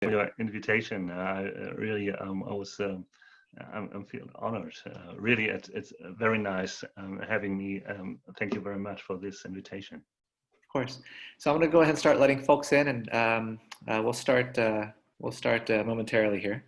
For your invitation. Really, I'm feeling honored. Really, it's very nice having me. Thank you very much for this invitation. Of course. So I'm going to go ahead and start letting folks in, and we'll start momentarily here.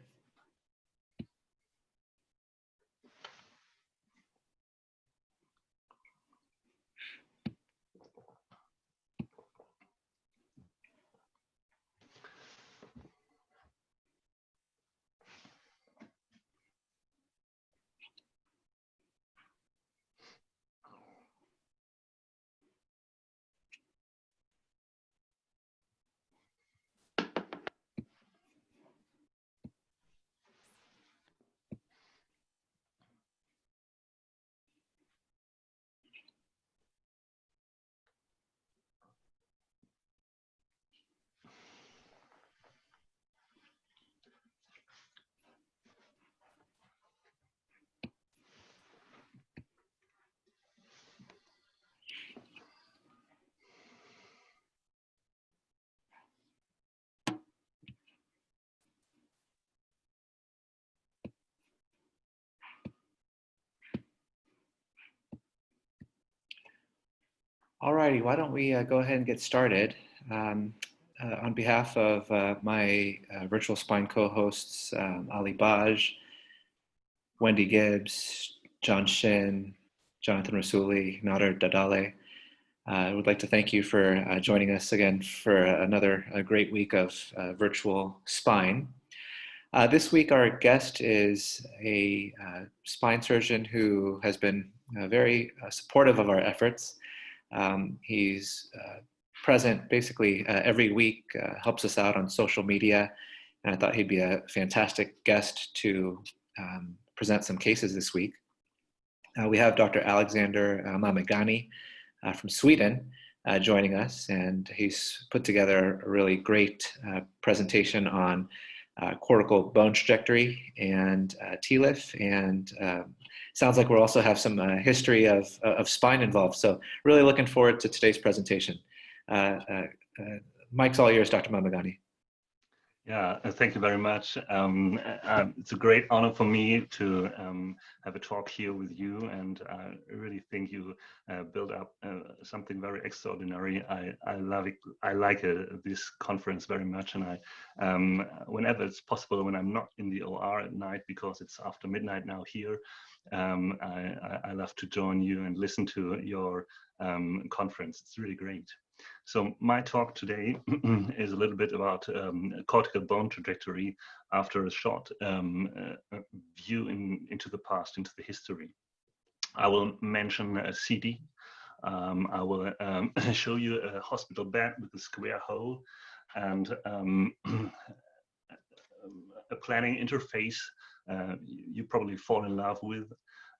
All righty, why don't we go ahead and get started. On behalf of my virtual spine co-hosts, Ali Baj, Wendy Gibbs, John Shin, Jonathan Rasuli, Nader Dadale, I would like to thank you for joining us again for another great week of virtual spine. This week, our guest is a spine surgeon who has been very supportive of our efforts. He's present basically every week, helps us out on social media, and I thought he'd be a fantastic guest to present some cases this week. We have Dr. Alexander Mameghani from Sweden joining us, and he's put together a really great presentation on cortical bone trajectory and TLIF, and sounds like we'll also have some history of spine involved. So really looking forward to today's presentation. Mike's all yours, Dr. Mameghani. Yeah, thank you very much. It's a great honor for me to have a talk here with you, and I really think you built up something very extraordinary. I love it. I like this conference very much, and I, whenever it's possible, when I'm not in the OR at night, because it's after midnight now here, I love to join you and listen to your conference. It's really great. So my talk today is a little bit about cortical bone trajectory after a short view into the past, into the history. I will mention a CD. I will show you a hospital bed with a square hole and a planning interface you probably fall in love with,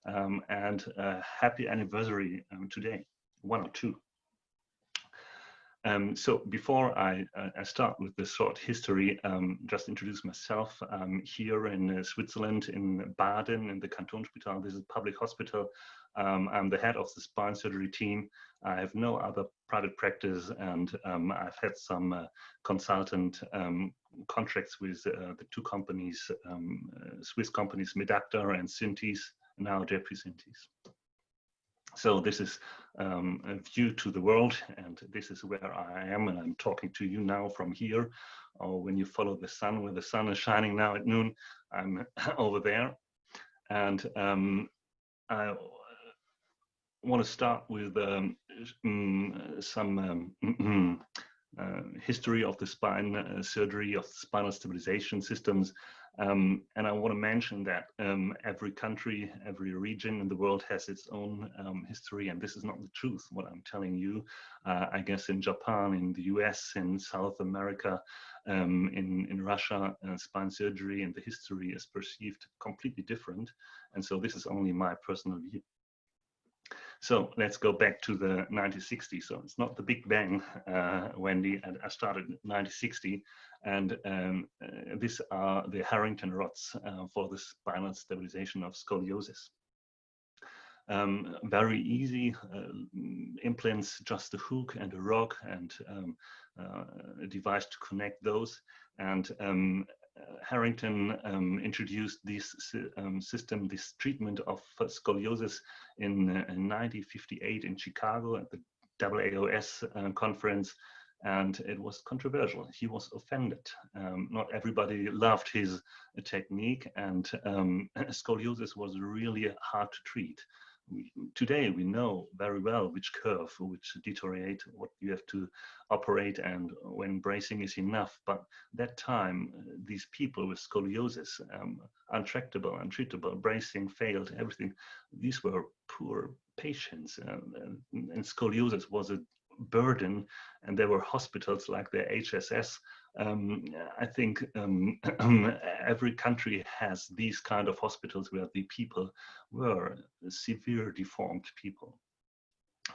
and a happy anniversary today, 1 or 2. So before I start with the short history, just introduce myself. I'm here in Switzerland, in Baden, in the Kantonsspital. This is a public hospital. I'm the head of the spine surgery team. I have no other private practice, and I've had some consultant contracts with the 2 companies, Swiss companies, Medacta and Synthes, now JP Synthes. So this is a view to the world, and this is where I am, and I'm talking to you now from here. Or when you follow the sun, where the sun is shining now at noon, I'm over there. And I want to start with some history of the spine surgery, of spinal stabilization systems. And I want to mention that every country, every region in the world has its own history, and this is not the truth, what I'm telling you. I guess in Japan, in the US, in South America, in Russia, spine surgery and the history is perceived completely different. And so this is only my personal view. So let's go back to the 1960s. So it's not the Big Bang, Wendy, and I started in 1960. And these are the Harrington rods for the spinal stabilization of scoliosis. very easy implants, just a hook and a rod and a device to connect those. And Harrington introduced this system, this treatment of scoliosis in 1958 in Chicago at the AAOS conference, and it was controversial. He was offended. Not everybody loved his technique, and scoliosis was really hard to treat. Today we know very well which curve, which deteriorate, what you have to operate, and when bracing is enough. But that time, these people with scoliosis, untractable, untreatable, bracing failed, everything. These were poor patients, and scoliosis was a burden, and there were hospitals like the HSS. I think every country has these kind of hospitals where the people were severe deformed people.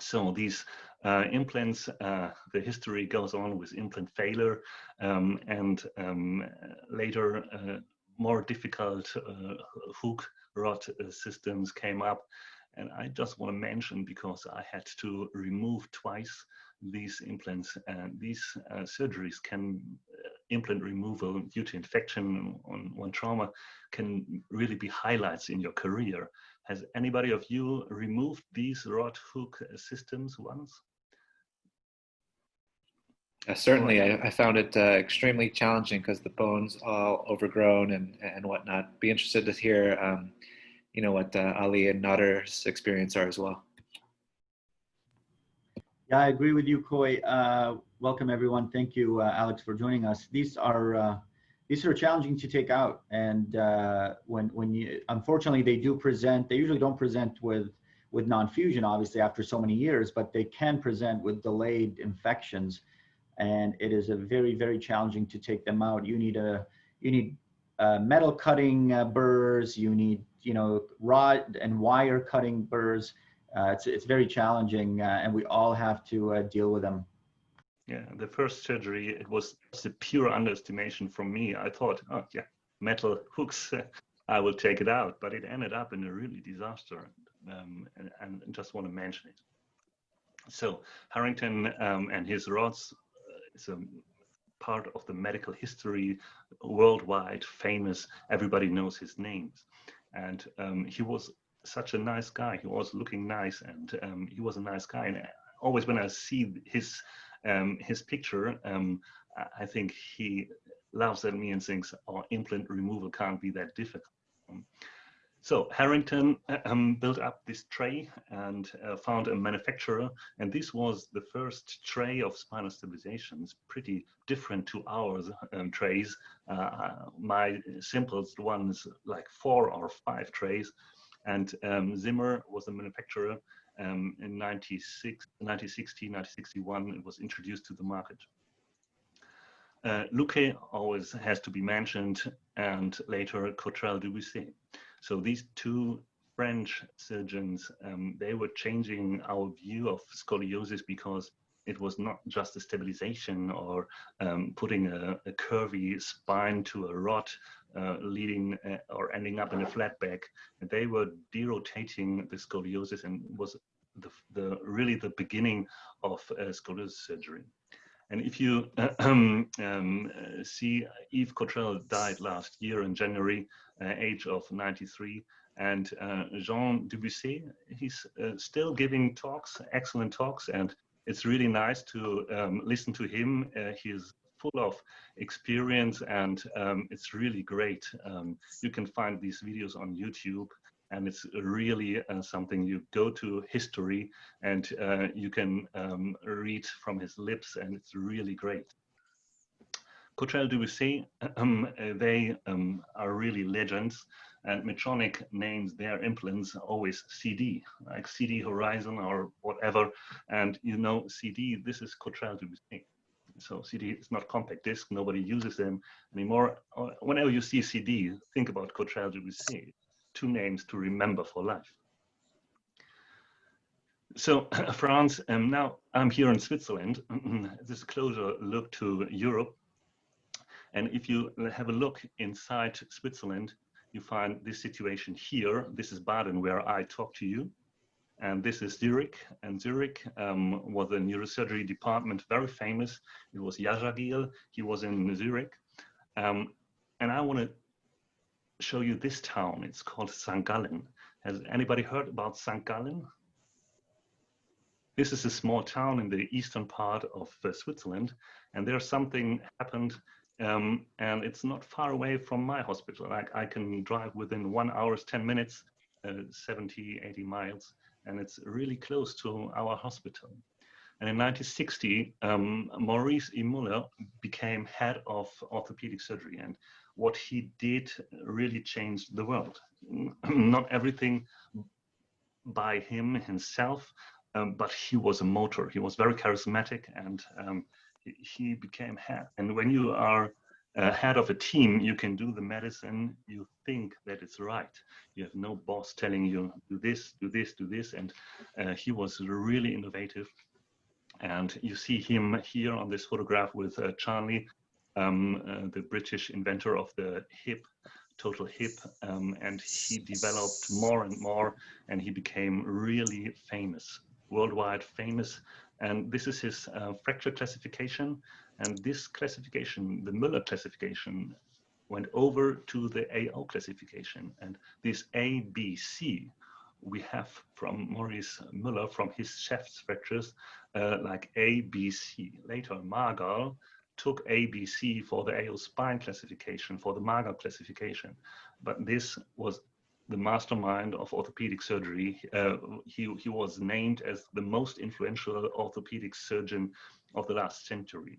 So these implants, the history goes on with implant failure, and later more difficult hook rod systems came up. And I just want to mention, because I had to remove twice these implants, and these surgeries can, implant removal due to infection on one trauma, can really be highlights in your career. Has anybody of you removed these rod hook systems once? Certainly, I found it extremely challenging because the bone's all overgrown and whatnot. Be interested to hear you know, what Ali and Nader's experience are as well. Yeah, I agree with you, Koi. Welcome everyone. Thank you, Alex, for joining us. These are challenging to take out, and when you, unfortunately, they do present. They usually don't present with non-fusion, obviously, after so many years, but they can present with delayed infections, and it is a very challenging to take them out. You need metal cutting burrs. You need, you know, rod and wire cutting burrs. It's very challenging, and we all have to deal with them. Yeah, the first surgery, it was just a pure underestimation from me. I thought, oh yeah, metal hooks, I will take it out, but it ended up in a really disaster, and just want to mention it. So Harrington and his rods is a part of the medical history, worldwide famous. Everybody knows his names, and he was such a nice guy. He was looking nice, and he was a nice guy. And always when I see his picture, I think he laughs at me and thinks, "Oh, implant removal can't be that difficult." So Harrington built up this tray and found a manufacturer, and this was the first tray of spinal stabilization. It's pretty different to our trays. My simplest one is like 4 or 5 trays, and Zimmer was the manufacturer. In 1960, 1961, it was introduced to the market. Luque always has to be mentioned, and later Cotrel, Dubousset. So these two French surgeons, they were changing our view of scoliosis, because it was not just a stabilization or putting a curvy spine to a rod leading or ending up in a flat back. They were derotating the scoliosis, and was really the beginning of scoliosis surgery. And if you see, Yves Cotrel died last year in January, age of 93, and Jean Dubousset, he's still giving talks, excellent talks, and it's really nice to listen to him. He's full of experience, and it's really great. You can find these videos on YouTube, and it's really something. You go to history, and you can read from his lips, and it's really great. Cotrel, Dubousset, they are really legends, and Medtronic names their implants always CD, like CD Horizon or whatever. And you know, CD, this is Cotrel, Dubousset. So CD is not compact disc, nobody uses them anymore. Whenever you see CD, think about Cotrel, Dubousset. 2 names to remember for life. So France, now I'm here in Switzerland. This is a closer look to Europe. And if you have a look inside Switzerland, you find this situation here. This is Baden, where I talk to you. And this is Zurich. And Zurich was a neurosurgery department, very famous. It was Mameghani. He was in Zurich. And I want to show you this town. It's called St. Gallen. Has anybody heard about St. Gallen? This is a small town in the eastern part of Switzerland, and there's something happened, and it's not far away from my hospital. I can drive within 1 hour, 10 minutes, 70, 80 miles, and it's really close to our hospital. And in 1960, Maurice Müller became head of orthopedic surgery, and what he did really changed the world. Not everything by himself, but he was a motor. He was very charismatic, and he became head. And when you are head of a team, you can do the medicine you think that it's right. You have no boss telling you, do this, do this, do this. And he was really innovative. And you see him here on this photograph with Charlie, the British inventor of the hip, total hip, and he developed more and more, and he became really famous, worldwide famous. And this is his fracture classification. And this classification, the Müller classification, went over to the AO classification. And this A, B, C, we have from Maurice Müller, from his chef's fractures, like A, B, C. Later, Magerl took A, B, C for the AO spine classification, for the Magerl classification. But this was the mastermind of orthopedic surgery. He was named as the most influential orthopedic surgeon of the last century.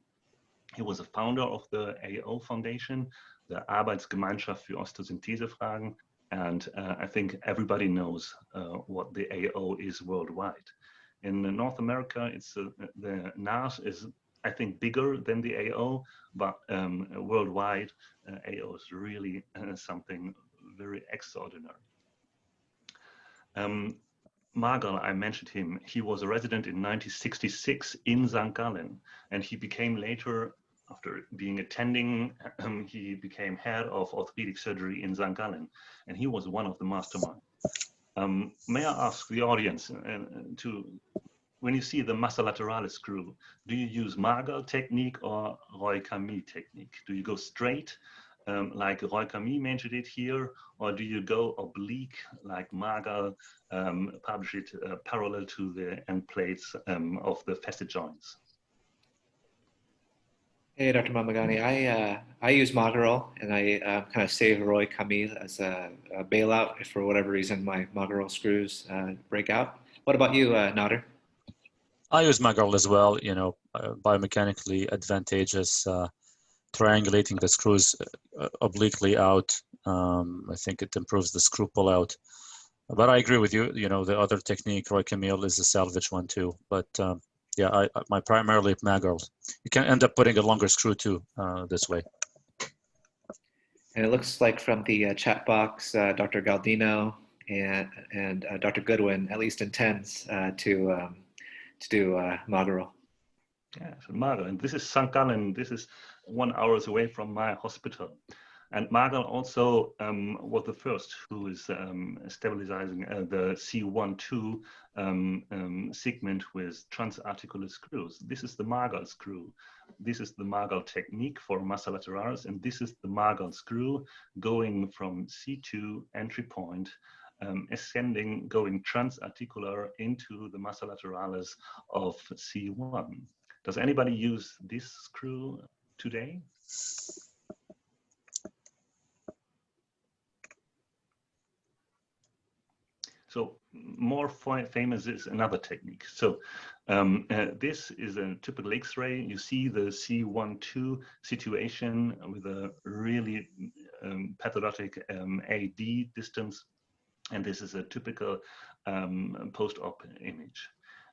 He was a founder of the AO Foundation, the Arbeitsgemeinschaft für Osteosynthesefragen, and I think everybody knows what the AO is worldwide. In North America, it's the NAS is, I think, bigger than the AO, but worldwide, AO is really something very extraordinary. Magerl, I mentioned him. He was a resident in 1966 in St. Gallen, and he became later, after being attending, he became head of orthopedic surgery in St. Gallen, and he was one of the masterminds. May I ask the audience, when you see the massa lateralis screw, do you use Magerl technique or Roy-Camille technique? Do you go straight, like Roy-Camille mentioned it here, or do you go oblique, like Magerl published it parallel to the end plates of the facet joints? Hey, Dr. Mameghani. I use Magerl, and I kind of save Roy-Camille as a bailout if for whatever reason my Magerl screws break out. What about you, Nader? I use Magerl as well, you know, biomechanically advantageous, triangulating the screws obliquely out. I think it improves the screw pull out. But I agree with you, you know, the other technique, Roy-Camille, is a salvage one too. But yeah, my primarily Magerl. You can end up putting a longer screw too this way. And it looks like from the chat box, Dr. Galdino and Dr. Goodwin at least intends to do Magerl. Yeah, so Magerl, and this is St. Gallen. This is 1 hour away from my hospital. And Magerl also was the first who is stabilizing the C1-2 segment with transarticular screws. This is the Magerl screw. This is the Magerl technique for massa lateralis, and this is the Magerl screw going from C2 entry point, ascending, going transarticular into the massa lateralis of C1. Does anybody use this screw today? So more famous is another technique. So this is a typical Xray. You see the C1-2 situation with a really pathologic AD distance. And this is a typical post-op image.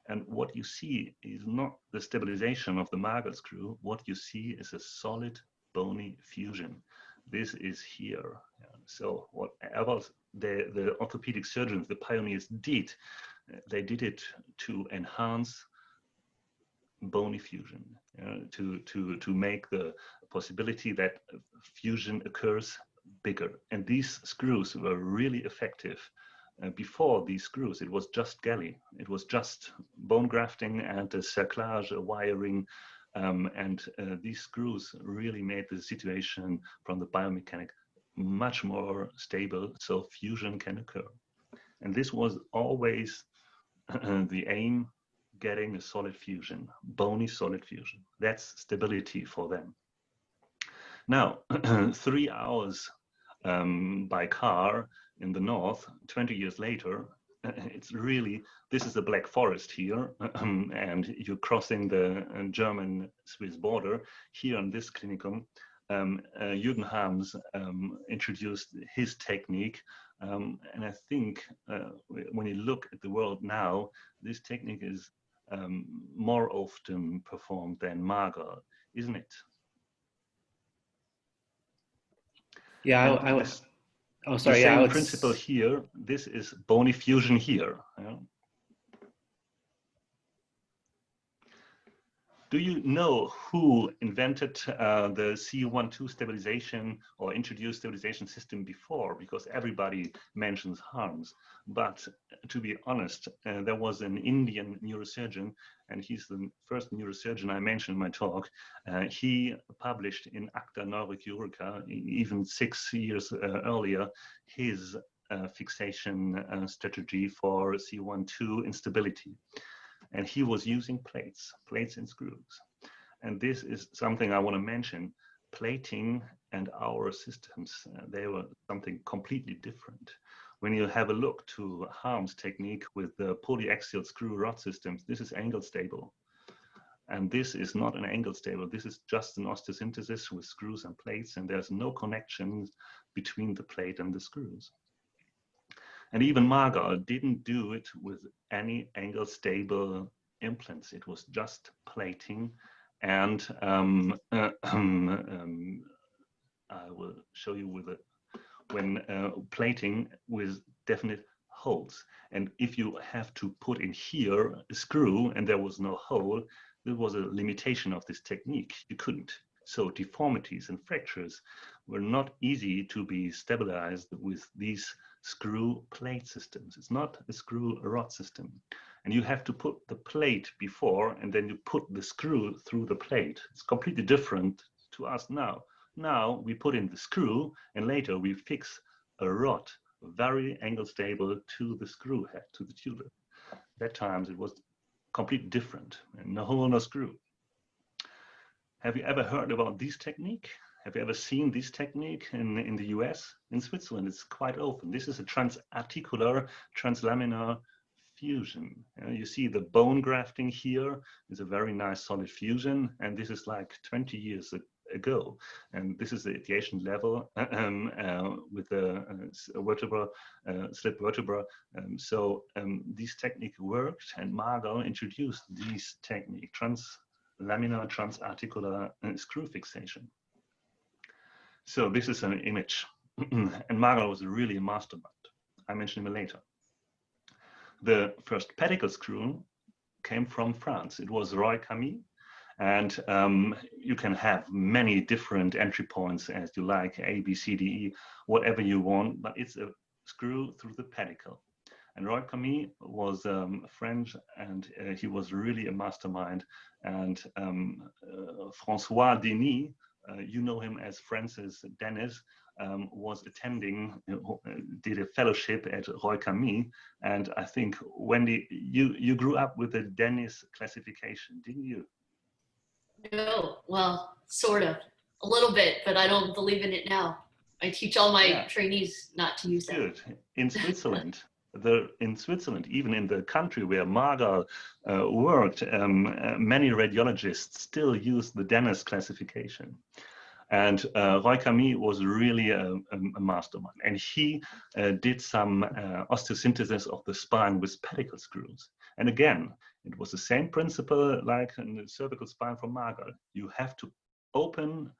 And what you see is not the stabilization of the Magerl screw. What you see is a solid bony fusion. This is here. So whatever the orthopedic surgeons, the pioneers did, they did it to enhance bony fusion, to make the possibility that fusion occurs bigger. And these screws were really effective before these screws, it was just galley. It was just bone grafting and a cerclage, a wiring, and these screws really made the situation from the biomechanic much more stable, so fusion can occur. And this was always the aim, getting a solid fusion, bony solid fusion. That's stability for them. Now, 3 hours by car in the north, 20 years later, it's really, this is the Black Forest here, and you're crossing the German-Swiss border. Here on this clinicum, Jürgen Harms introduced his technique, and I think when you look at the world now, this technique is more often performed than Magerl, isn't it? Yeah, oh, sorry. The same principle here. This is bony fusion here. Yeah. Do you know who invented the C12 stabilization or introduced stabilization system before? Because everybody mentions Harms. But to be honest, there was an Indian neurosurgeon, and he's the first neurosurgeon I mentioned in my talk. He published in Acta Neurochirurgica, even 6 years earlier, his fixation strategy for C12 instability. And he was using plates and screws. And this is something I want to mention. Plating and our systems, they were something completely different. When you have a look to Harms' technique with the polyaxial screw rod systems, this is angle stable. And this is not an angle stable. This is just an osteosynthesis with screws and plates, and there's no connections between the plate and the screws. And even Magerl didn't do it with any angle stable implants. It was just plating, and I will show you with it when plating with definite holes. And if you have to put in here a screw and there was no hole, there was a limitation of this technique. You couldn't. So deformities and fractures were not easy to be stabilized with these screw plate systems. It's not a screw rod system. And you have to put the plate before, and then you put the screw through the plate. It's completely different to us now. Now we put in the screw, and later we fix a rod, very angle stable, to the screw head, to the tulip. That times it was completely different, and no hole, no screw. Have you ever heard about this technique? Have you ever seen this technique in the US? In Switzerland, it's quite open. This is a transarticular, translaminar fusion. You see the bone grafting here is a very nice solid fusion, and this is like 20 years ago. And this is the adjacent level with the vertebra, slip vertebra. So this technique worked, and Magerl introduced this technique, translaminar, transarticular screw fixation. So this is an image, and Magerl was really a mastermind. I mention him later. The first pedicle screw came from France. It was Roy-Camille, and you can have many different entry points as you like, A, B, C, D, E, whatever you want, but it's a screw through the pedicle. And Roy-Camille was French, and he was really a mastermind. And François Denis, you know him as Francis Dennis, was attending, did a fellowship at Roy-Camille. And I think, Wendy, you grew up with the Dennis classification, didn't you? No, well, sort of, a little bit, but I don't believe in it now. I teach all my trainees not to use that. Good. In Switzerland, even in the country where Magerl worked, many radiologists still use the Dennis classification. And Roy-Camille was really a mastermind. And he did some osteosynthesis of the spine with pedicle screws. And again, it was the same principle like in the cervical spine from Magerl. You have to open,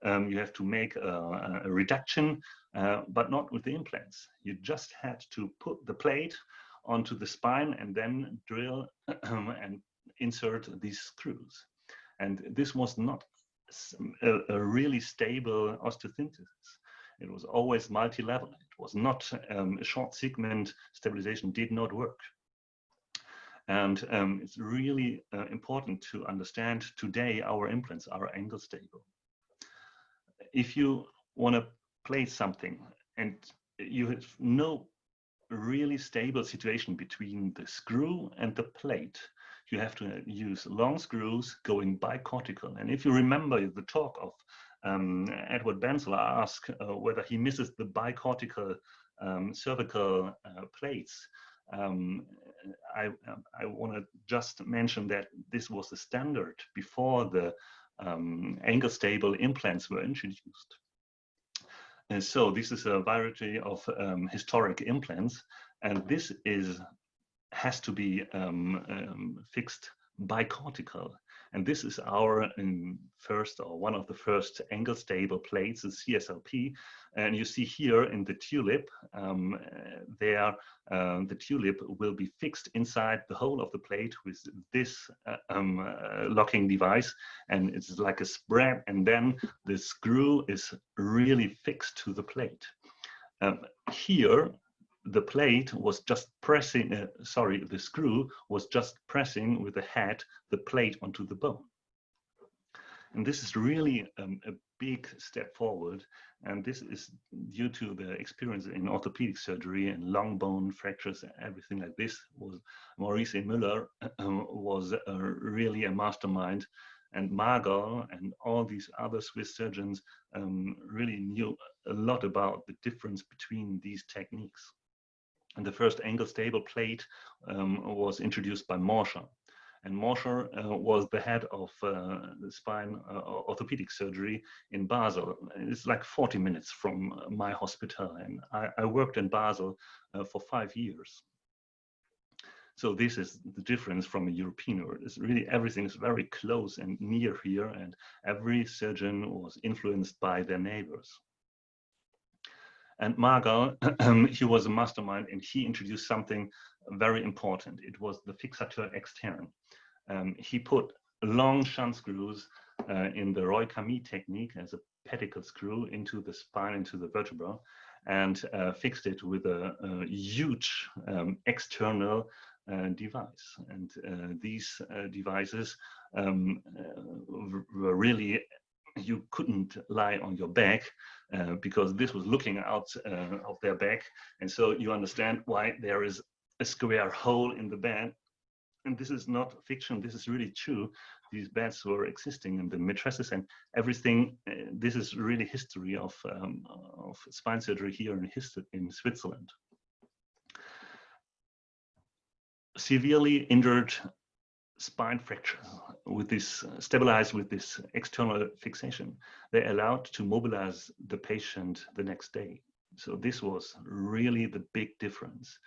you have to make a reduction, but not with the implants. You just had to put the plate onto the spine and then drill and insert these screws. And this was not a really stable osteosynthesis. It was always multi-level. It was not a short segment stabilization did not work. And it's really important to understand today our implants are angle stable. If you want to place something and you have no really stable situation between the screw and the plate, you have to use long screws going by cortical. And if you remember the talk of Edward Benzel asked whether he misses the bicortical cervical plates. I want to just mention that this was the standard before the angle stable implants were introduced. And so this is a variety of historic implants, and this has to be fixed bicortical. And this is our first, or one of the first angle stable plates, the CSLP. And you see here in the tulip, the tulip will be fixed inside the hole of the plate with this locking device, and it's like a spread, and then the screw is really fixed to the plate. Here, the plate was just pressing, the screw was just pressing with the head the plate onto the bone. And this is really a big step forward. And this is due to the experience in orthopedic surgery and long bone fractures and everything like this. Maurice and Müller was really a mastermind. And Magerl and all these other Swiss surgeons really knew a lot about the difference between these techniques. And the first angle stable plate was introduced by Morscher. And Morscher was the head of the spine orthopedic surgery in Basel. It's like 40 minutes from my hospital. And I worked in Basel for 5 years. So this is the difference from a European world. It's really everything is very close and near here, and every surgeon was influenced by their neighbors. And Magerl, he was a mastermind, and he introduced something very important. It was the fixateur externe. He put long shunt screws in the Roy-Camille technique as a pedicle screw into the spine, into the vertebra, and fixed it with a huge external device. And these devices were really, you couldn't lie on your back because this was looking out of their back. And so you understand why there is a square hole in the bed. And this is not fiction, this is really true. These beds were existing in the mattresses and everything. This is really history of spine surgery here in Switzerland. Severely injured spine fracture with this stabilized with this external fixation, they allowed to mobilize the patient the next day. So this was really the big difference.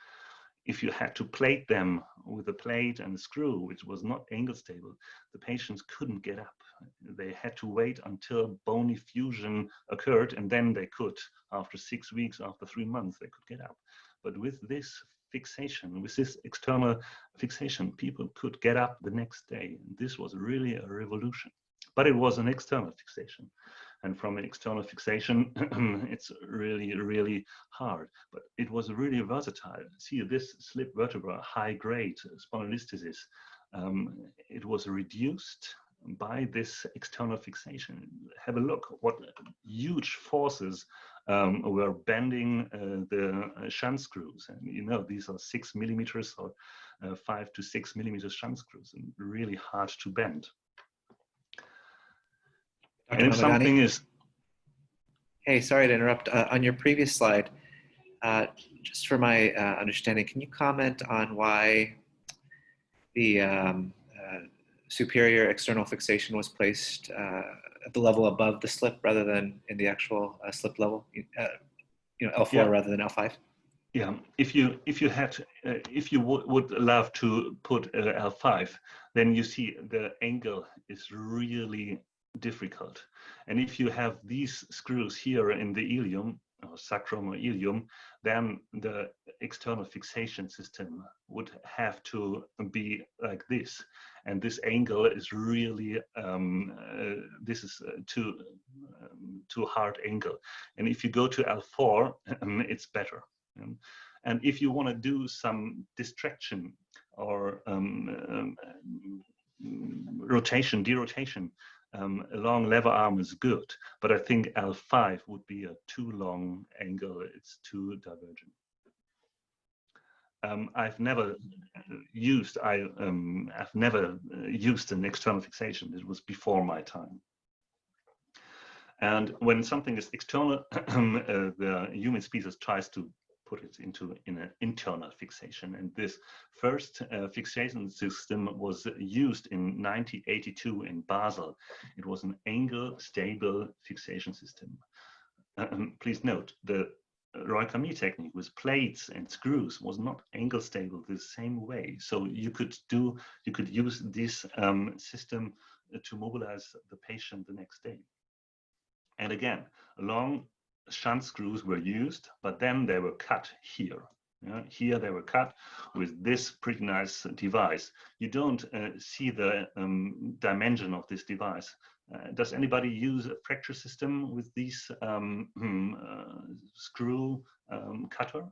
If you had to plate them with a plate and a screw, which was not angle stable, the patients couldn't get up. They had to wait until bony fusion occurred, and then they could, after 6 weeks, after 3 months, they could get up. But with this fixation, with this external fixation, people could get up the next day. This was really a revolution. But it was an external fixation. And from an external fixation, it's really, really hard. But it was really versatile. See, this slip vertebra, high-grade spondylolisthesis, it was reduced by this external fixation. Have a look what huge forces were bending the shunt screws. And you know, these are 6 millimeters or 5 to 6 millimeters shunt screws, and really hard to bend. Dr. And if Mameghani? something is... Hey, sorry to interrupt. On your previous slide, just for my understanding, can you comment on why the superior external fixation was placed at the level above the slip rather than in the actual slip level, L4 Yeah. rather than L5? Yeah, if you would love to put L5, then you see the angle is really difficult. And if you have these screws here in the ilium, or sacrum or ilium, then the external fixation system would have to be like this, and this angle is really this is too hard angle, and if you go to L4, it's better. And if you want to do some distraction or rotation, derotation, a long lever arm is good, but I think L5 would be a too long angle. It's too divergent. I've never used an external fixation. It was before my time. And when something is external, the human species tries to put it in an internal fixation. And this first fixation system was used in 1982 in Basel. It was an angle stable fixation system. Please note, the Roy-Camille technique with plates and screws was not angle stable the same way. So you could use this system to mobilize the patient the next day. And again, long shunt screws were used, but then they were cut here. Here they were cut with this pretty nice device. You don't see the dimension of this device. Does anybody use a fracture system with these screw cutter?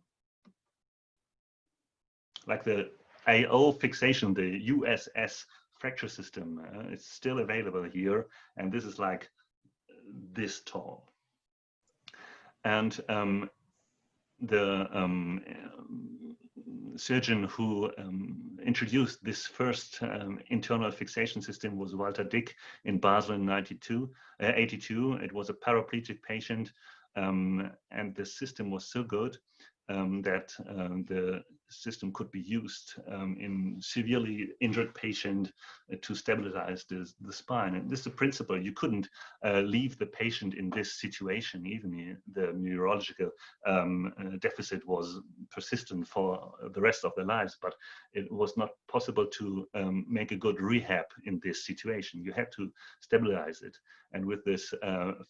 Like the AO fixation, the USS fracture system, it's still available here, and this is like this tall. And the surgeon who introduced this first internal fixation system was Walter Dick in Basel in 1982. It was a paraplegic patient, and the system was so good that the system could be used in severely injured patient to stabilize the spine. And this is the principle. You couldn't leave the patient in this situation, even the neurological deficit was persistent for the rest of their lives, but it was not possible to make a good rehab in this situation. You had to stabilize it. And with this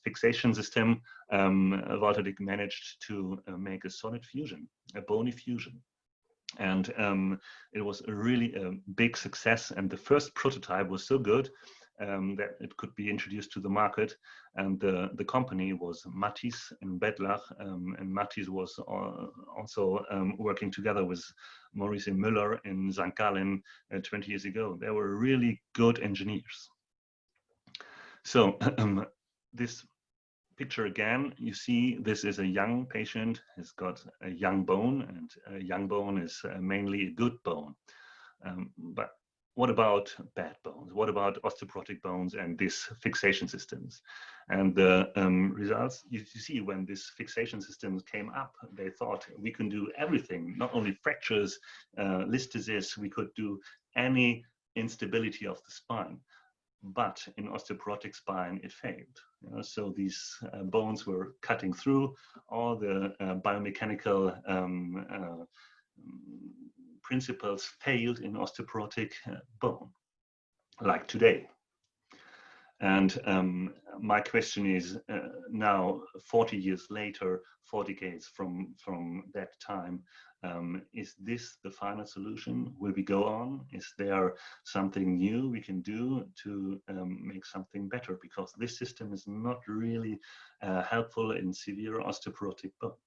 fixation system, Walter Dick managed to make a solid fusion, a bony fusion. And it was a really big success. And the first prototype was so good that it could be introduced to the market. And the company was Matisse in Bedlach. And Matisse was also working together with Maurice and Müller in St. Gallen 20 years ago. They were really good engineers. So this picture again, you see this is a young patient, has got a young bone, and a young bone is mainly a good bone. But what about bad bones? What about osteoporotic bones and these fixation systems? And the results, you see when this fixation system came up, they thought we can do everything, not only fractures, listhesis, we could do any instability of the spine. But in osteoporotic spine, it failed. So these bones were cutting through. All the biomechanical principles failed in osteoporotic bone, like today. And my question is now, 40 years later, 40 decades from that time, is this the final solution? Will we go on? Is there something new we can do to make something better? Because this system is not really helpful in severe osteoporotic bone.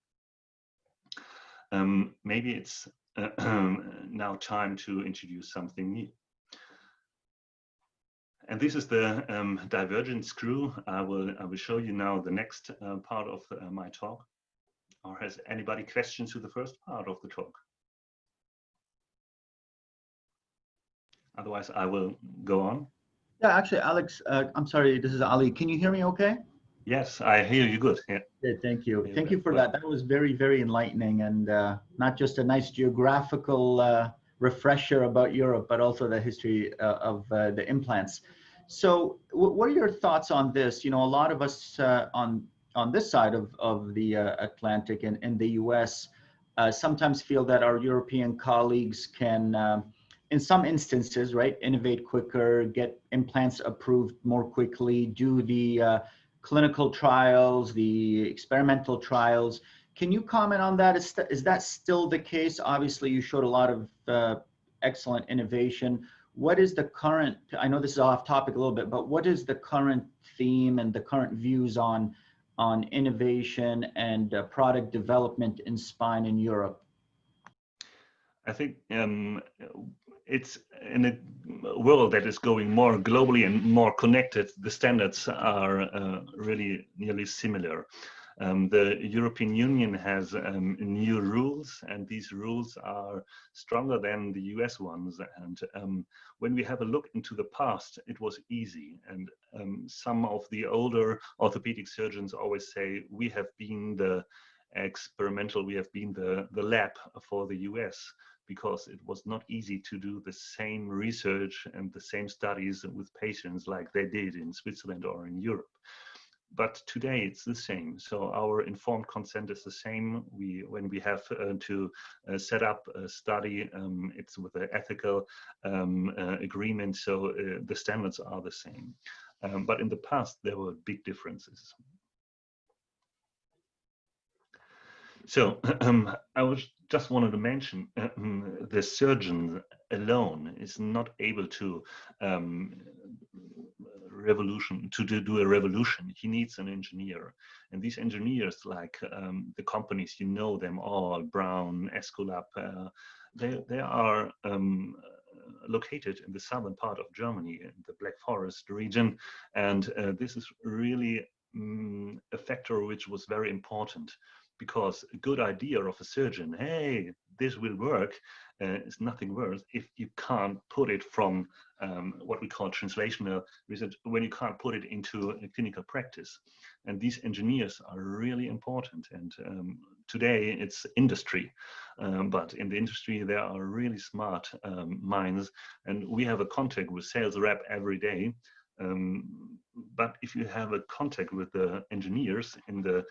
Maybe it's now time to introduce something new. And this is the divergent screw. I will show you now the next part of my talk. Or has anybody questions to the first part of the talk? Otherwise, I will go on. Yeah, actually, Alex, I'm sorry, this is Ali. Can you hear me okay? Yes, I hear you good. Yeah. Good, thank you. Thank you for that. That was very, very enlightening, and not just a nice geographical refresher about Europe, but also the history of the implants. So what are your thoughts on this? You know, a lot of us on this side of the Atlantic and in the US sometimes feel that our European colleagues can, in some instances, right, innovate quicker, get implants approved more quickly, do the clinical trials, the experimental trials, Can you comment on that? Is that still the case? Obviously, you showed a lot of excellent innovation. What is the current, I know this is off topic a little bit, but what is the current theme and the current views on innovation and product development in spine in Europe? I think it's in a world that is going more globally and more connected. The standards are really nearly similar. The European Union has new rules, and these rules are stronger than the US ones. And when we have a look into the past, it was easy. And some of the older orthopedic surgeons always say, we have been the experimental, we have been the lab for the US, because it was not easy to do the same research and the same studies with patients like they did in Switzerland or in Europe. But today it's the same. So our informed consent is the same. When we have to set up a study, it's with an ethical agreement. So the standards are the same. But in the past, there were big differences. So I just wanted to mention the surgeon alone is not able to do a revolution. He needs an engineer, and these engineers, like the companies, you know them all, Brown, Esculap, they are located in the southern part of Germany, in the Black Forest region, and this is really a factor which was very important. Because a good idea of a surgeon, hey, this will work, is nothing worse if you can't put it from what we call translational research, when you can't put it into a clinical practice. And these engineers are really important. And today it's industry, but in the industry there are really smart minds, and we have a contact with sales rep every day. But if you have a contact with the engineers in the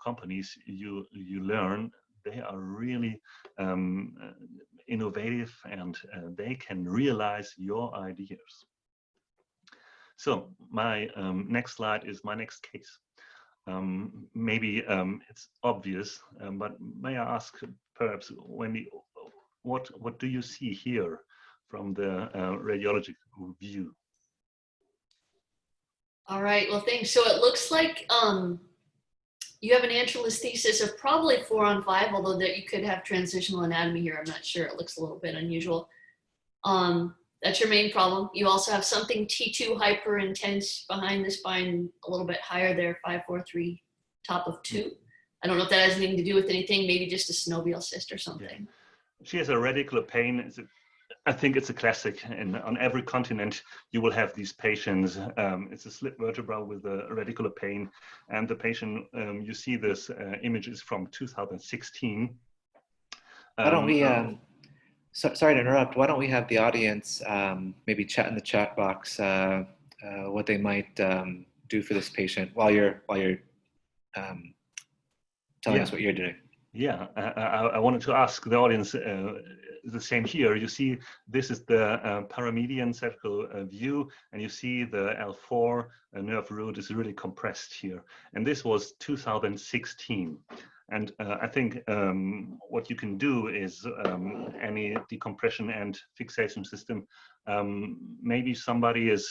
companies, you learn they are really innovative, and they can realize your ideas. So my next slide is my next case. Maybe it's obvious, but may I ask, perhaps, Wendy, what do you see here from the radiologic view? All right, well, thanks. So it looks like you have an anterolisthesis of probably 4-on-5, although that you could have transitional anatomy here. I'm not sure. It looks a little bit unusual. That's your main problem. You also have something T2 hyperintense behind the spine, a little bit higher there, 5-4-3, top of 2. I don't know if that has anything to do with anything, maybe just a synovial cyst or something. Yeah. She has a radicular pain. I think it's a classic, and on every continent you will have these patients. It's a slip vertebra with a radicular pain, and the patient, you see this image is from 2016. Why don't we, sorry to interrupt, why don't we have the audience maybe chat in the chat box what they might do for this patient while you're telling us what you're doing. Yeah, I wanted to ask the audience the same here. You see, this is the paramedian cervical view, and you see the L4 nerve root is really compressed here. And this was 2016. And I think what you can do is any decompression and fixation system. Maybe somebody is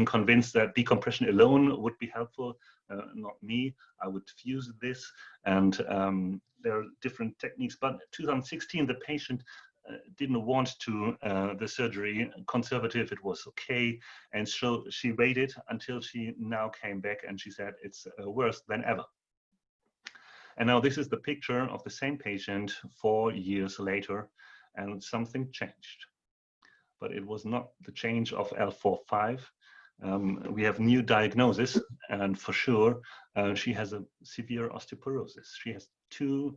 convinced that decompression alone would be helpful. Not me. I would fuse this, and there are different techniques. But 2016, the patient didn't want to the surgery. Conservative, it was okay, and so she waited until she now came back, and she said it's worse than ever. And now this is the picture of the same patient 4 years later, and something changed. But it was not the change of L4-5. We have new diagnosis, and for sure, she has a severe osteoporosis. She has 2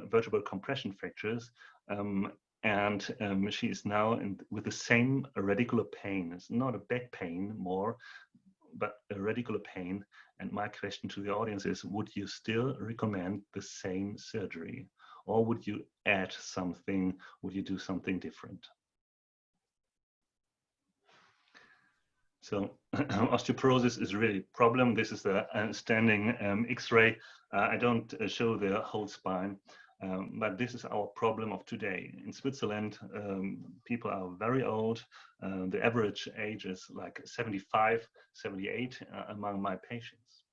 vertebral compression fractures, and she is now with the same radicular pain. It's not a back pain more, but a radicular pain. And my question to the audience is, would you still recommend the same surgery? Or would you add something? Would you do something different? So osteoporosis is really a problem. This is the standing X-ray. I don't show the whole spine, but this is our problem of today. In Switzerland, people are very old. The average age is like 75, 78 among my patients.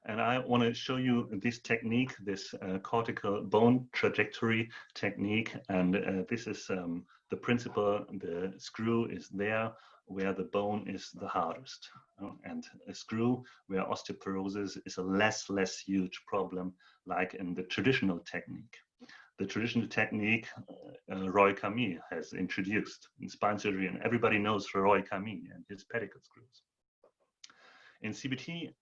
And I want to show you this technique, this cortical bone trajectory technique. And this is the principle. The screw is there where the bone is the hardest. And a screw where osteoporosis is a less huge problem, like in the traditional technique. The traditional technique Roy-Camille has introduced in spine surgery, and everybody knows Roy-Camille and his pedicle screws. In CBT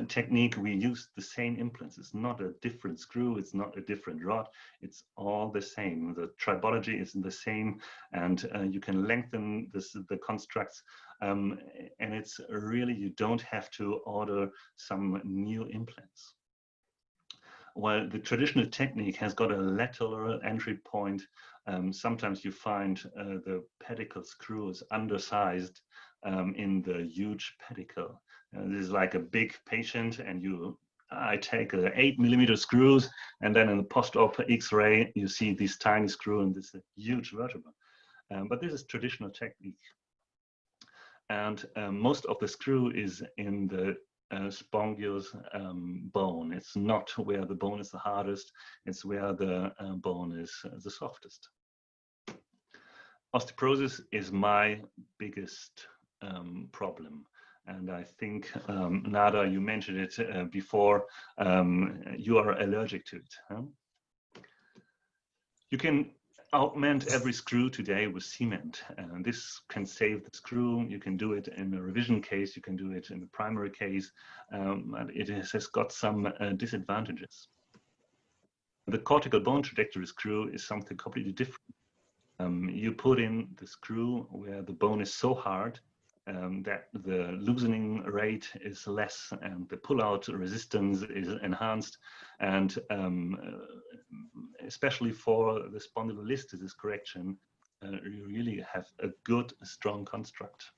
technique, we use the same implants. It's not a different screw, it's not a different rod, it's all the same. The tribology is the same, and you can lengthen the constructs, and it's really, you don't have to order some new implants. While the traditional technique has got a lateral entry point, sometimes you find the pedicle screw is undersized in the huge pedicle. This is like a big patient, and I take 8mm screws, and then in the post-op X-ray, you see this tiny screw and this huge vertebra. But this is traditional technique. And most of the screw is in the spongious bone. It's not where the bone is the hardest, it's where the bone is the softest. Osteoporosis is my biggest problem. And I think, Nada, you mentioned it before, you are allergic to it. Huh? You can augment every screw today with cement, and this can save the screw. You can do it in a revision case, you can do it in the primary case, but it has got some disadvantages. The cortical bone trajectory screw is something completely different. You put in the screw where the bone is so hard that the loosening rate is less and the pull-out resistance is enhanced, and especially for the spondylolisthesis correction, you really have a good, strong construct.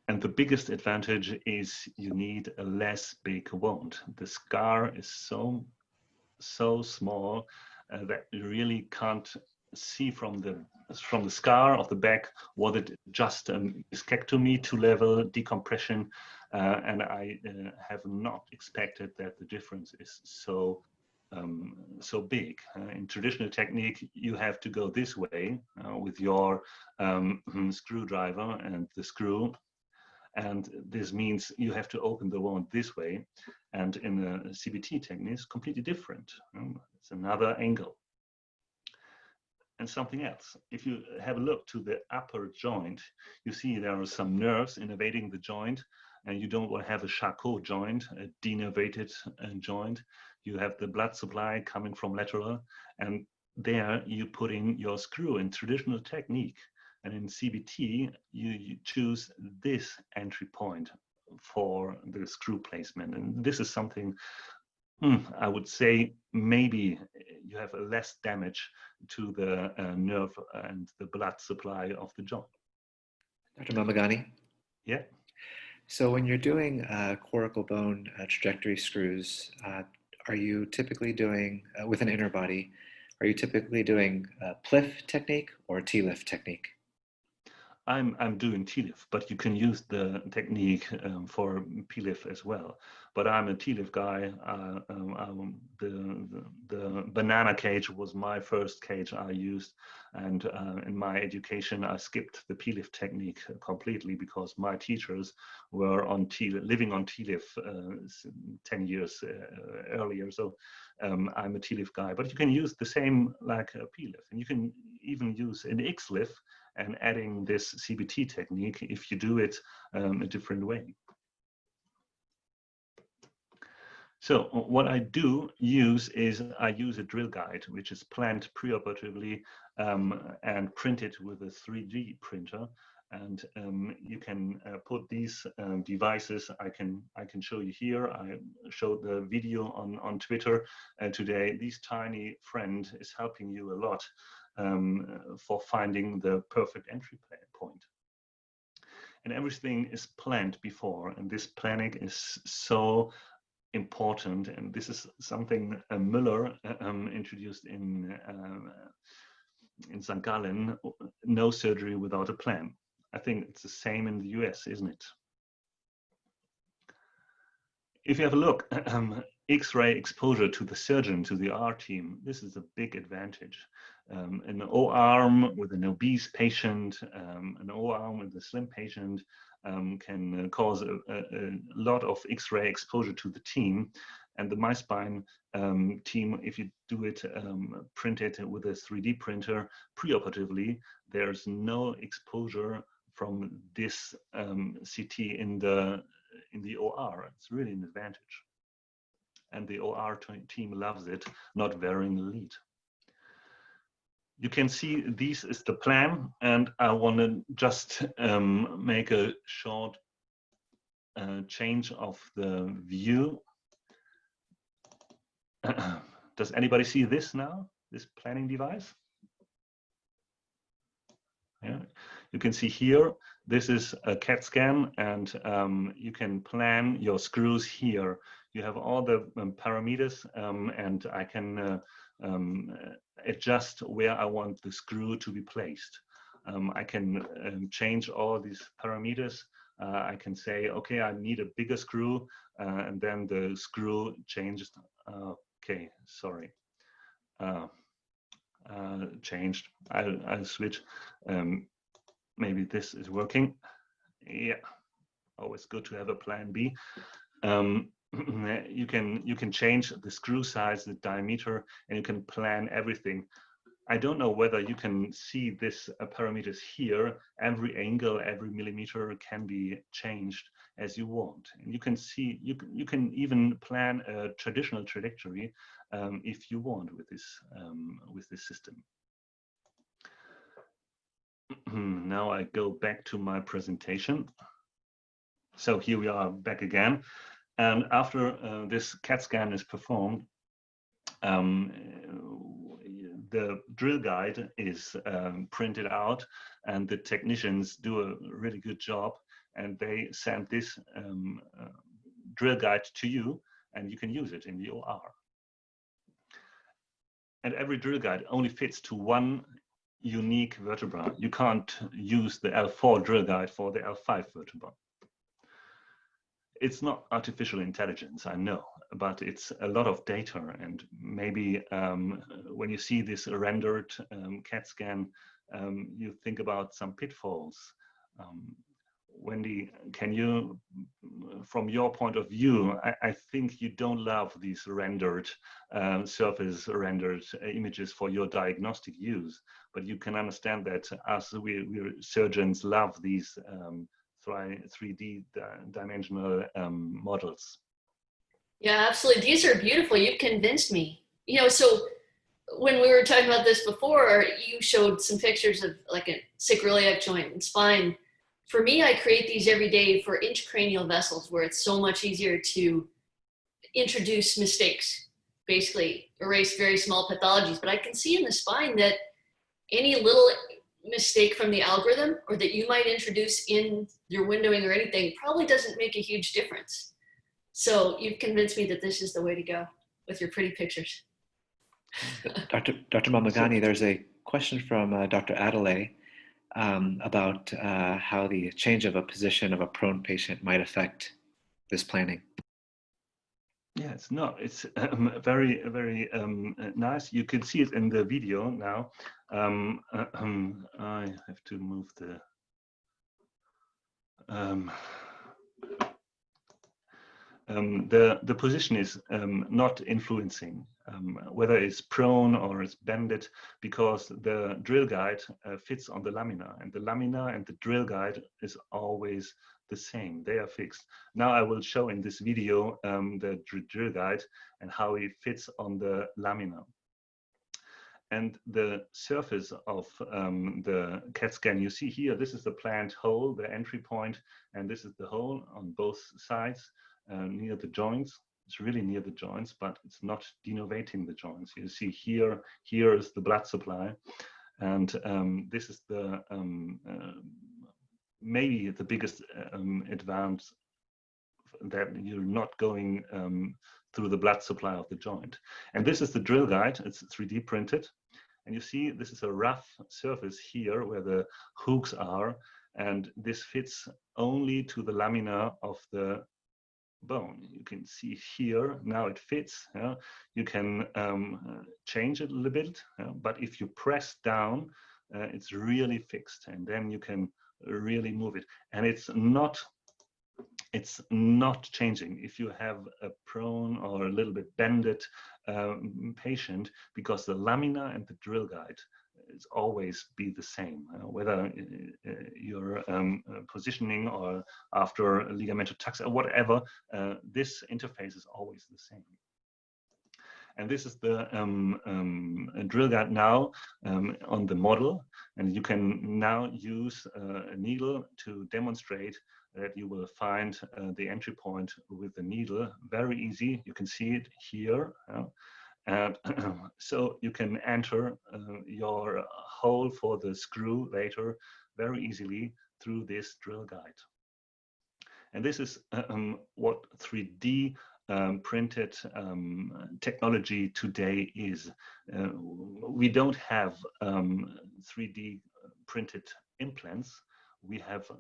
And the biggest advantage is you need a less big wound. The scar is so small that you really can't see from the scar of the back was it just ischectomy, 2-level decompression, and I have not expected that the difference is so big. In traditional technique, you have to go this way with your screwdriver and the screw, and this means you have to open the wound this way, and in the CBT technique it's completely different. It's another angle. And something else, if you have a look to the upper joint, you see there are some nerves innervating the joint, and you don't want to have a Charcot joint, a denervated joint. You have the blood supply coming from lateral, and there you put in your screw. In traditional technique, and in CBT, you choose this entry point for the screw placement. And this is something, I would say, maybe you have less damage to the nerve and the blood supply of the joint. Dr. Mameghani? Yeah. So when you're doing cortical bone trajectory screws, are you typically doing, with an inner body, are you typically doing PLIF technique or TLIF technique? I'm doing TLIF, but you can use the technique for PLIF as well. But I'm a TLIF guy. The banana cage was my first cage I used, and in my education I skipped the PLIF technique completely because my teachers were on living on TLIF 10 years earlier. So I'm a TLIF guy. But you can use the same like PLIF, and you can even use an XLIF and adding this CBT technique if you do it a different way. So what I do use is I use a drill guide, which is planned preoperatively and printed with a 3D printer. And you can put these devices. I can show you here. I showed the video on Twitter today. This tiny friend is helping you a lot for finding the perfect entry point. And everything is planned before, and this planning is so important. And this is something Müller introduced in St. Gallen, no surgery without a plan. I think it's the same in the US, isn't it? If you have a look, X-ray exposure to the surgeon, to the R team, this is a big advantage. An O-arm with an obese patient, an O-arm with a slim patient can cause a lot of X-ray exposure to the team. And the MySpine team, if you do it, print it with a 3D printer preoperatively, there's no exposure from this CT in the OR. It's really an advantage. And the OR team loves it, not varying the lead. You can see this is the plan, and I want to just make a short change of the view. Does anybody see this now, this planning device? Yeah, you can see here, this is a CAT scan, and you can plan your screws here. You have all the parameters, and I can adjust where I want the screw to be placed. I can change all these parameters. I can say, okay, I need a bigger screw, and then the screw changes. Okay, sorry. Changed. I'll switch. Maybe this is working. Yeah, always good to have a plan B. You can change the screw size, the diameter, and you can plan everything. I don't know whether you can see this parameters here. Every angle, every millimeter can be changed as you want. And you can see, you can even plan a traditional trajectory if you want with this system. Now I go back to my presentation. So here we are back again. And after this CAT scan is performed, the drill guide is printed out, and the technicians do a really good job, and they send this drill guide to you, and you can use it in the OR. And every drill guide only fits to one unique vertebra. You can't use the L4 drill guide for the L5 vertebra. It's not artificial intelligence, I know, but it's a lot of data. And maybe when you see this rendered CAT scan, you think about some pitfalls. Wendy, can you, from your point of view, I think you don't love these rendered, surface rendered images for your diagnostic use, but you can understand that us, we surgeons love these 3D dimensional models. Yeah, absolutely. These are beautiful. You've convinced me. You know, so when we were talking about this before, you showed some pictures of like a sacroiliac joint and spine. For me, I create these every day for intracranial vessels where it's so much easier to introduce mistakes, basically erase very small pathologies. But I can see in the spine that any little mistake from the algorithm or that you might introduce in your windowing or anything probably doesn't make a huge difference. So you've convinced me that this is the way to go with your pretty pictures. Dr. Mameghani, there's a question from Dr. Adelaide about how the change of a position of a prone patient might affect this planning. Yeah, it's very, very nice. You can see it in the video now. I have to move the the position is not influencing whether it's prone or it's bended, because the drill guide fits on the lamina, and the lamina and the drill guide is always the same. They are fixed. Now I will show in this video the drill guide and how it fits on the lamina. And the surface of the CAT scan you see here, this is the planned hole, the entry point, and this is the hole on both sides near the joints. It's really near the joints, but it's not denervating the joints. You see here is the blood supply, and this is the maybe the biggest advance that you're not going through the blood supply of the joint. And this is the drill guide. It's 3D printed. And you see, this is a rough surface here where the hooks are, and this fits only to the lamina of the bone. You can see here, now it fits. You can change it a little bit, but if you press down, it's really fixed, and then you can really move it. And it's not changing if you have a prone or a little bit bended patient, because the lamina and the drill guide is always be the same, whether you're positioning or after a ligamental tuck or whatever, this interface is always the same. And this is the drill guide now on the model, and you can now use a needle to demonstrate that you will find the entry point with the needle very easy. You can see it here. And so you can enter your hole for the screw later very easily through this drill guide. And this is what 3D printed technology today is. We don't have 3D printed implants. We have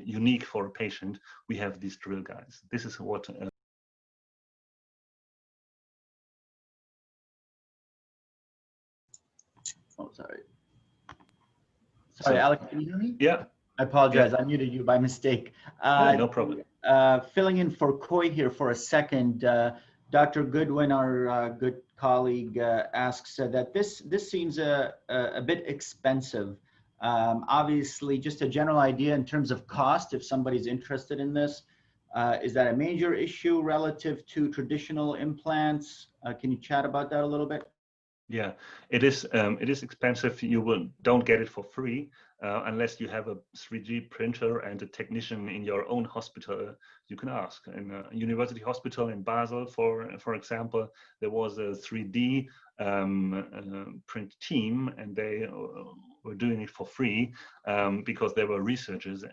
unique for a patient, we have these drill guides. This is what oh, sorry, Alex, can you hear me? Yeah. I apologize, Yeah. I muted you by mistake. No problem. Filling in for Coy here for a second, Dr. Goodwin, our good colleague, asks that this seems a bit expensive. Obviously, just a general idea in terms of cost, if somebody's interested in this, is that a major issue relative to traditional implants? Can you chat about that a little bit? Yeah, it is expensive. You don't get it for free unless you have a 3D printer and a technician in your own hospital. You can ask. In a university hospital in Basel, for example, there was a 3D print team, and they were doing it for free because they were researchers.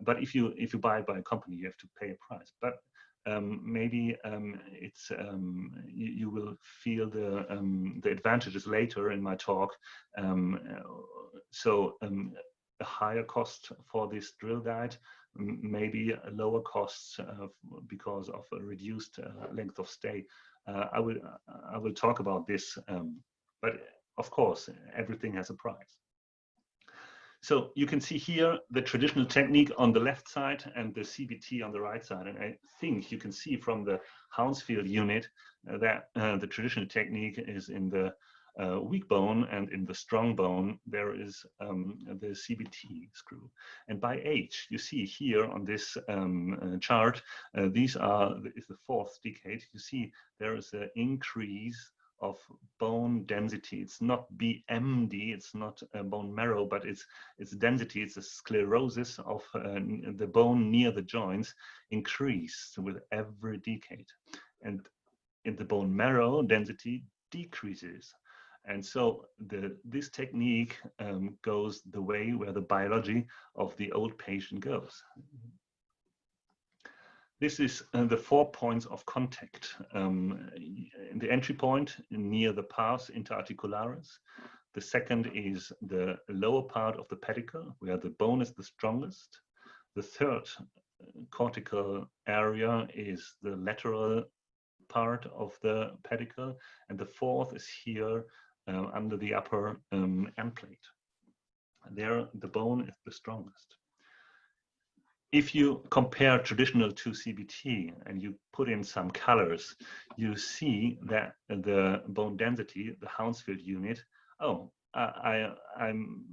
But if you buy it by a company, you have to pay a price. But maybe it's you will feel the advantages later in my talk. So a higher cost for this drill guide, maybe a lower cost because of a reduced length of stay. I will talk about this, but of course everything has a price. So you can see here the traditional technique on the left side and the CBT on the right side. And I think you can see from the Hounsfield unit that the traditional technique is in the weak bone, and in the strong bone there is the CBT screw. And by age, you see here on this chart, is the fourth decade. You see there is an increase of bone density. It's not BMD, it's not bone marrow, but it's density. It's a sclerosis of the bone near the joints increased with every decade. And in the bone marrow, density decreases. And so this technique goes the way where the biology of the old patient goes. This is the 4 points of contact. In the entry point near the pars interarticularis. The second is the lower part of the pedicle where the bone is the strongest. The third cortical area is the lateral part of the pedicle. And the fourth is here under the upper end plate. There the bone is the strongest. If you compare traditional to CBT and you put in some colors, you see that the bone density, the Hounsfield unit, I'm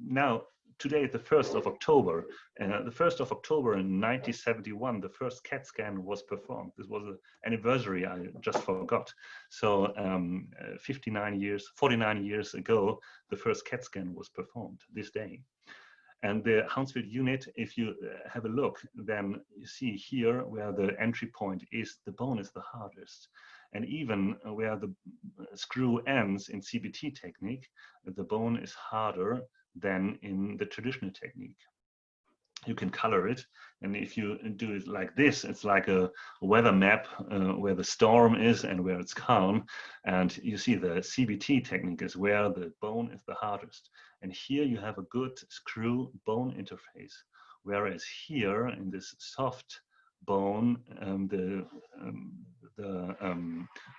now, today the 1st of October, the 1st of October in 1971, the first CAT scan was performed. This was an anniversary I just forgot. So 49 years ago, the first CAT scan was performed this day. And the Hounsfield unit, if you have a look, then you see here where the entry point is, the bone is the hardest. And even where the screw ends in CBT technique, the bone is harder than in the traditional technique. you can color it. And if you do it like this, it's like a weather map where the storm is and where it's calm. And you see the CBT technique is where the bone is the hardest. And here you have a good screw bone interface. Whereas here in this soft bone, the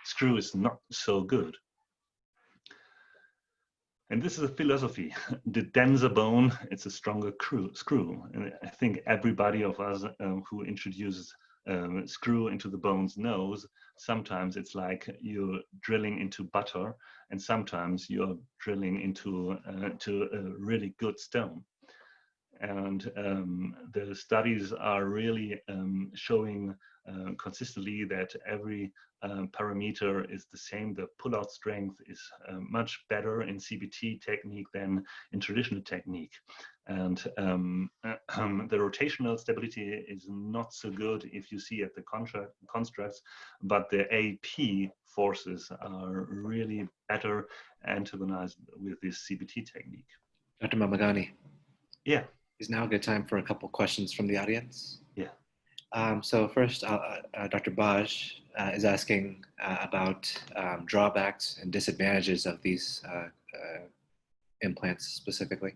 screw is not so good. And this is a philosophy. The denser bone, it's a stronger screw. And I think everybody of us who introduces screw into the bones knows sometimes it's like you're drilling into butter, and sometimes you're drilling into to a really good stone. And the studies are really showing consistently that every parameter is the same. The pull-out strength is much better in CBT technique than in traditional technique. And the rotational stability is not so good if you see at the constructs, but the AP forces are really better antagonized with this CBT technique. Dr. Mameghani. Yeah. Is now a good time for a couple questions from the audience? Yeah. So first, Dr. Baj is asking about drawbacks and disadvantages of these implants specifically.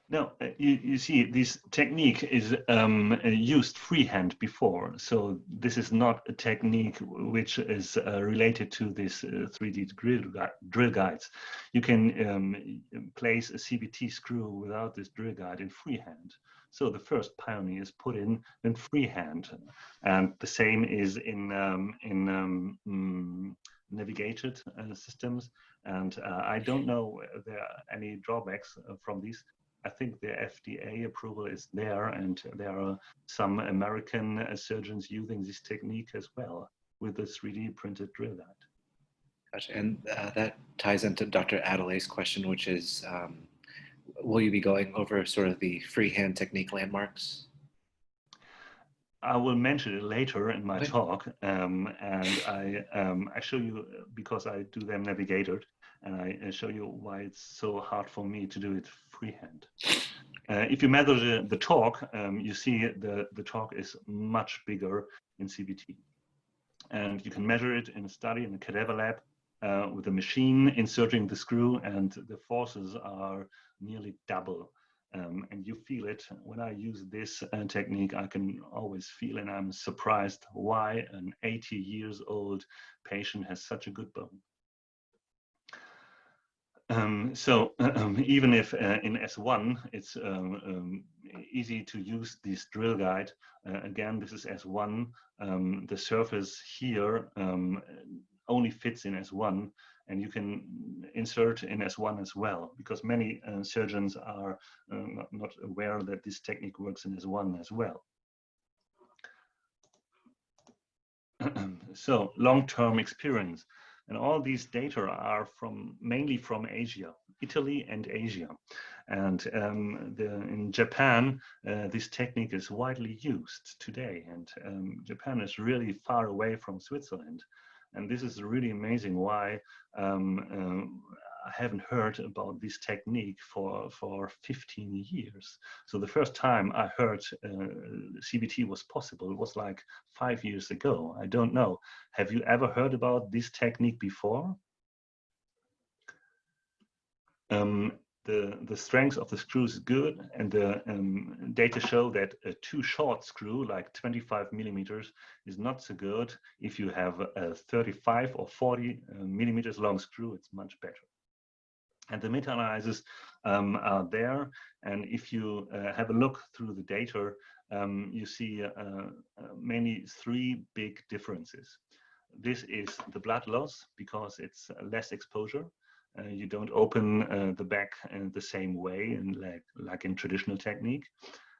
No, you see, this technique is used freehand before. So this is not a technique which is related to this 3D drill guides. You can place a CBT screw without this drill guide in freehand. So the first pioneers put in freehand. And the same is in navigated systems. And I don't know if there are any drawbacks from these. I think the FDA approval is there, and there are some American surgeons using this technique as well with the 3D printed drill guide. Gotcha. And that ties into Dr. Adelaide's question, which is, will you be going over sort of the freehand technique landmarks? I will mention it later in my talk, and I show you, because I do them navigated, and I show you why it's so hard for me to do it freehand. If you measure the torque, you see the torque is much bigger in CBT. And you can measure it in a study in a cadaver lab with a machine inserting the screw, and the forces are nearly double. And you feel it. When I use this technique, I can always feel, and I'm surprised why an 80 years old patient has such a good bone. Even if in S1 it's easy to use this drill guide, again, this is S1, the surface here only fits in S1, and you can insert in S1 as well, because many surgeons are not aware that this technique works in S1 as well. So long-term experience. And all these data are mainly from Asia, Italy and Asia. And in Japan, this technique is widely used today. And Japan is really far away from Switzerland. And this is really amazing why I haven't heard about this technique for 15 years. So the first time I heard CBT was possible was like 5 years ago. I don't know. Have you ever heard about this technique before? The strength of the screws is good, and the data show that a too short screw, like 25 millimeters, is not so good. If you have a 35 or 40 millimeters long screw, it's much better. And the meta-analyses are there, and if you have a look through the data, you see mainly 3 big differences. This is the blood loss, because it's less exposure. You don't open the back in the same way, and like in traditional technique.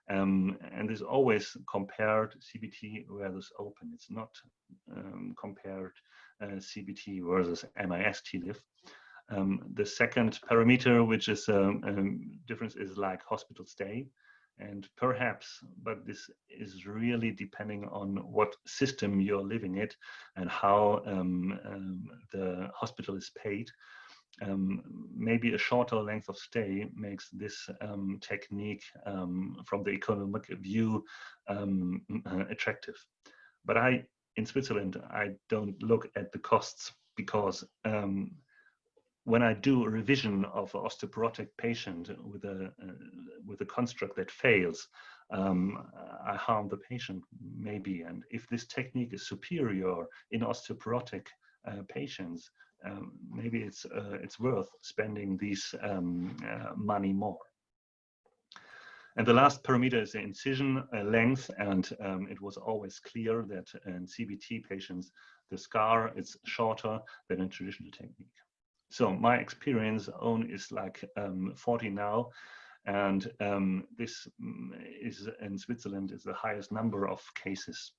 And there's always compared CBT versus open. It's not compared CBT versus MIS TLIF. The second parameter, which is difference, is like hospital stay. And perhaps, but this is really depending on what system you're living in and how the hospital is paid. maybe a shorter length of stay makes this technique from the economic view attractive. But in Switzerland, I don't look at the costs, because when I do a revision of an osteoporotic patient with a construct that fails, I harm the patient maybe. And if this technique is superior in osteoporotic patients, maybe it's worth spending these money more. And the last parameter is the incision length, and it was always clear that in CBT patients, the scar is shorter than in traditional technique. So my experience own is like 40 now, and this is in Switzerland is the highest number of cases.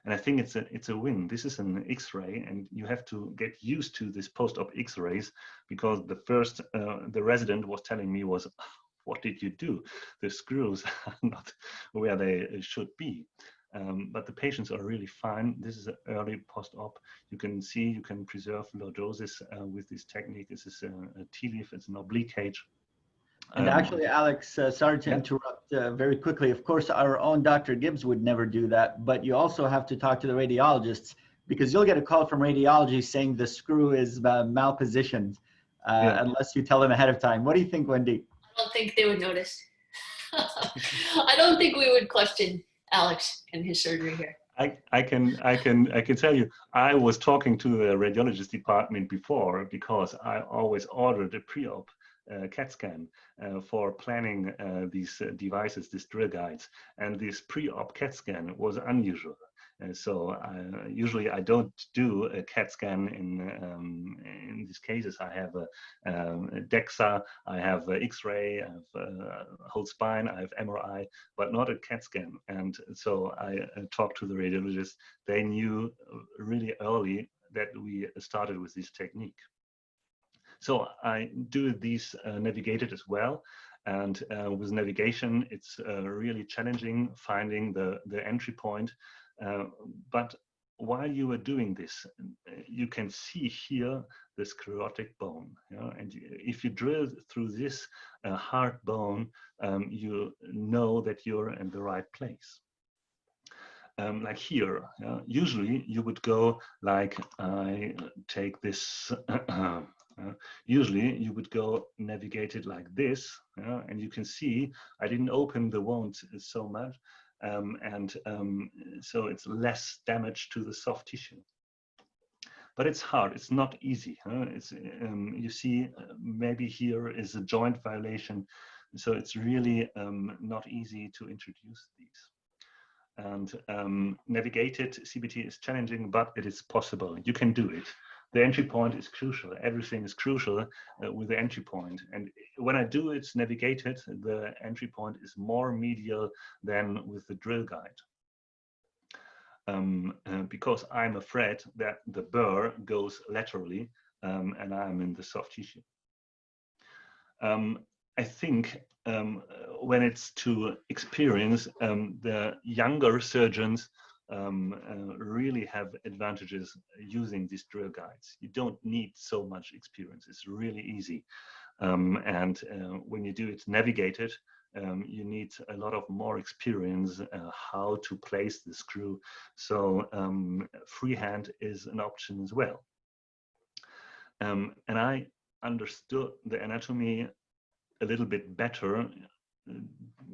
And I think it's a win. This is an X-ray, and you have to get used to this post-op X-rays, because the first the resident was telling me was, what did you do? The screws are not where they should be. But the patients are really fine. This is an early post-op. You can see you can preserve lordosis with this technique. This is a TLIF, it's an oblique cage. And actually, Alex, sorry to yeah. interrupt very quickly. Of course, our own Dr. Gibbs would never do that, but you also have to talk to the radiologists, because you'll get a call from radiology saying the screw is malpositioned unless you tell them ahead of time. What do you think, Wendy? I don't think they would notice. I don't think we would question Alex and his surgery here. I can tell you, I was talking to the radiologist department before, because I always ordered a pre-op CAT scan for planning these devices, these drill guides, and this pre-op CAT scan was unusual. So usually I don't do a CAT scan in these cases. I have a DEXA, I have X-ray, I have whole spine, I have MRI, but not a CAT scan. And so I talked to the radiologist. They knew really early that we started with this technique. So I do these navigated as well. And with navigation, it's really challenging finding the entry point. But while you are doing this, you can see here the sclerotic bone. And if you drill through this hard bone, you know that you're in the right place. Like here, usually you would go like, I take this, usually you would go navigate it like this, and you can see I didn't open the wound so much. So it's less damage to the soft tissue. But it's hard, it's not easy. It's, you see, maybe here is a joint violation. So it's really not easy to introduce these. And navigated CBT is challenging, but it is possible. You can do it. The entry point is crucial. Everything is crucial with the entry point. And when I do it navigated, the entry point is more medial than with the drill guide. Because I'm afraid that the burr goes laterally and I'm in the soft tissue. I think when it's to experience, the younger surgeons really have advantages using these drill guides. You don't need so much experience. It's really easy. And when you do it navigated, you need a lot of more experience how to place the screw. So freehand is an option as well. And I understood the anatomy a little bit better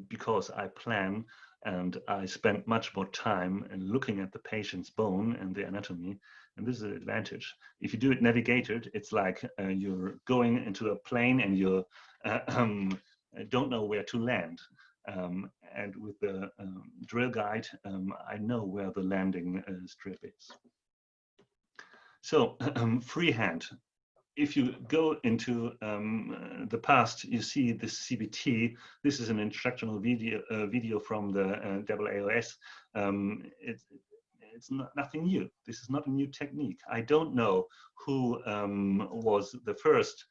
because I plan and I spend much more time in looking at the patient's bone and the anatomy, and this is an advantage. If you do it navigated, it's like you're going into a plane and you don't know where to land. And with the drill guide, I know where the landing strip is. So freehand. If you go into the past, you see this CBT. This is an instructional video from the AAOS. It's nothing new. This is not a new technique. I don't know who was the first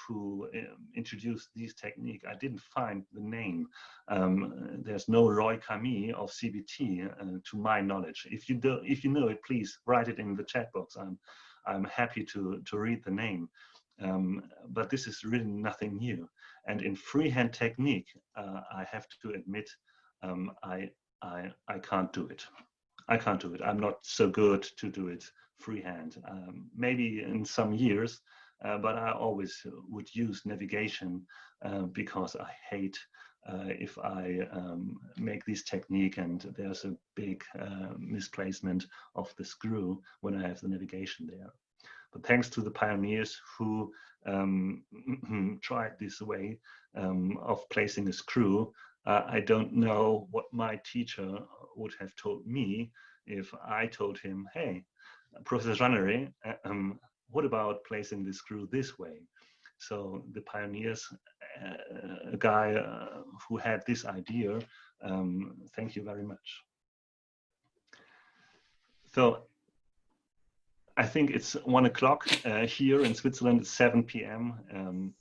who introduced this technique. I didn't find the name. There's no Roy-Camille of CBT to my knowledge. If you know it, please write it in the chat box. I'm happy to read the name. But this is really nothing new. And in freehand technique, I have to admit, I can't do it. I can't do it. I'm not so good to do it freehand. Maybe in some years, but I always would use navigation because I hate if I make this technique and there's a big misplacement of the screw when I have the navigation there. But thanks to the pioneers who tried this way of placing a screw, I don't know what my teacher would have told me if I told him, hey, Professor January, what about placing the screw this way? So the pioneers, a guy who had this idea, thank you very much. So I think it's 1 o'clock here in Switzerland, it's 7 p.m.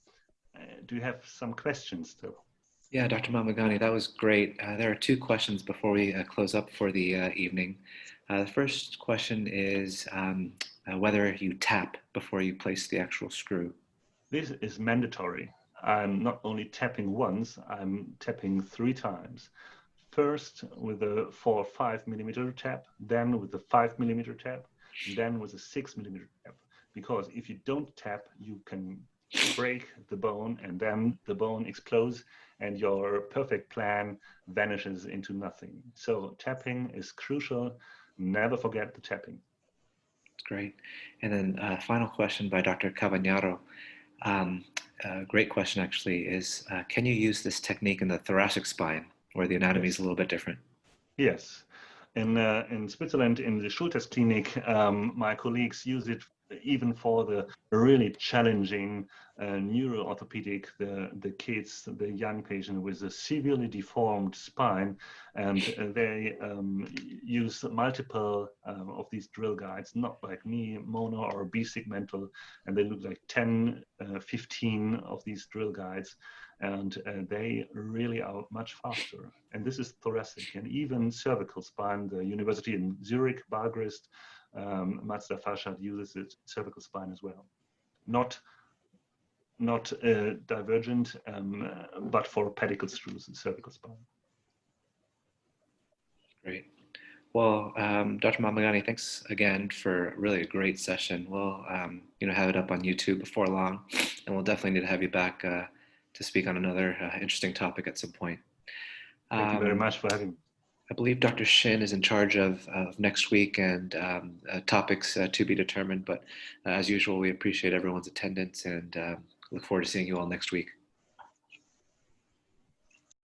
Do you have some questions still? Yeah, Dr. Mameghani, that was great. There are 2 questions before we close up for the evening. The first question is whether you tap before you place the actual screw. This is mandatory. I'm not only tapping once, I'm tapping 3 times. First with a 4 or 5 millimeter tap, then with a 5 millimeter tap, and then with a 6 millimeter tap. Because if you don't tap, you can break the bone and then the bone explodes and your perfect plan vanishes into nothing. So tapping is crucial. Never forget the tapping. Great. And then final question by Dr. Cavagnaro. Great question actually is, can you use this technique in the thoracic spine where the anatomy is a little bit different? Yes. In Switzerland, in the Schultes Clinic, my colleagues use it even for the really challenging neuro-orthopedic, the kids, the young patient with a severely deformed spine, and they use multiple of these drill guides, not like me, mono or bisegmental, and they look like 10, 15 of these drill guides, and they really are much faster. And this is thoracic and even cervical spine. The university in Zurich, Balgrist, Mazda Farshad uses it cervical spine as well. Not divergent, but for pedicle screws and cervical spine. Great. Well, Dr. Mameghani, thanks again for really a great session. We'll have it up on YouTube before long, and we'll definitely need to have you back to speak on another interesting topic at some point. Thank you very much for having me. I believe Dr. Shin is in charge of next week and topics to be determined, but as usual, we appreciate everyone's attendance and look forward to seeing you all next week.